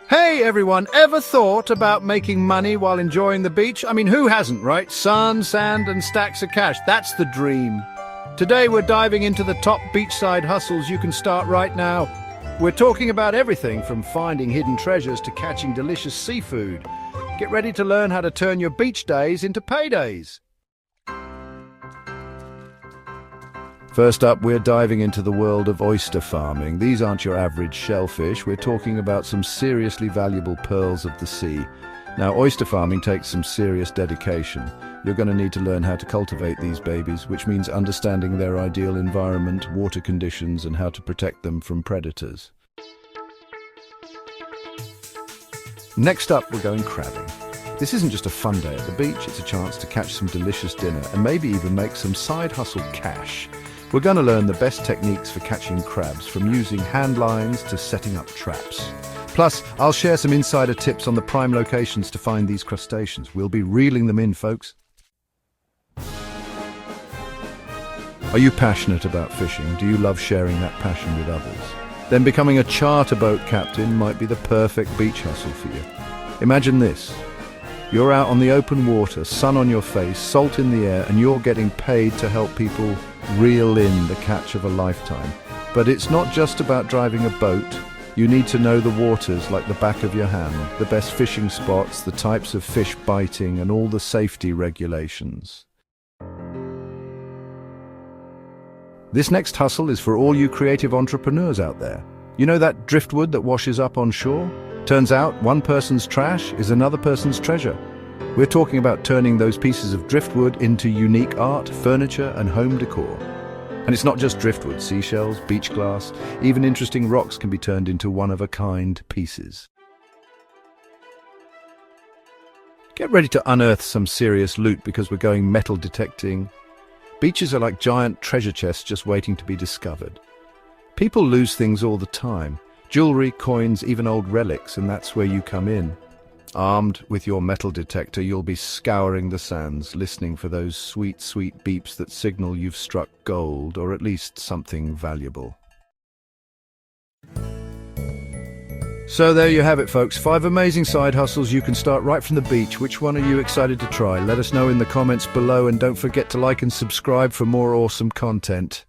Hey everyone, ever thought about making money while enjoying the beach? I mean, who hasn't, right? Sun, sand, and stacks of cash. That's the dream. Today we're diving into the top beachside hustles you can start right now. We're talking about everything from finding hidden treasures to catching delicious seafood. Get ready to learn how to turn your beach days into paydays. First up, we're diving into the world of oyster farming. These aren't your average shellfish. We're talking about some seriously valuable pearls of the sea. Now, oyster farming takes some serious dedication. You're going to need to learn how to cultivate these babies, which means understanding their ideal environment, water conditions, and how to protect them from predators. Next up, we're going crabbing. This isn't just a fun day at the beach, it's a chance to catch some delicious dinner and maybe even make some side hustle cash. We're going to learn the best techniques for catching crabs, from using hand lines to setting up traps. Plus, I'll share some insider tips on the prime locations to find these crustaceans. We'll be reeling them in, folks. Are you passionate about fishing? Do you love sharing that passion with others? Then becoming a charter boat captain might be the perfect beach hustle for you. Imagine this. You're out on the open water, sun on your face, salt in the air, and you're getting paid to help people reel in the catch of a lifetime. But it's not just about driving a boat. You need to know the waters like the back of your hand, the best fishing spots, the types of fish biting, and all the safety regulations. This next hustle is for all you creative entrepreneurs out there. You know that driftwood that washes up on shore? Turns out one person's trash is another person's treasure. We're talking about turning those pieces of driftwood into unique art, furniture, and home decor. And it's not just driftwood, seashells, beach glass, even interesting rocks can be turned into one-of-a-kind pieces. Get ready to unearth some serious loot because we're going metal detecting. Beaches are like giant treasure chests just waiting to be discovered. People lose things all the time. Jewelry, coins, even old relics, and that's where you come in. Armed with your metal detector, you'll be scouring the sands, listening for those sweet, sweet beeps that signal you've struck gold, or at least something valuable. So there you have it, folks. 5 amazing side hustles you can start right from the beach. Which one are you excited to try? Let us know in the comments below, and don't forget to like and subscribe for more awesome content.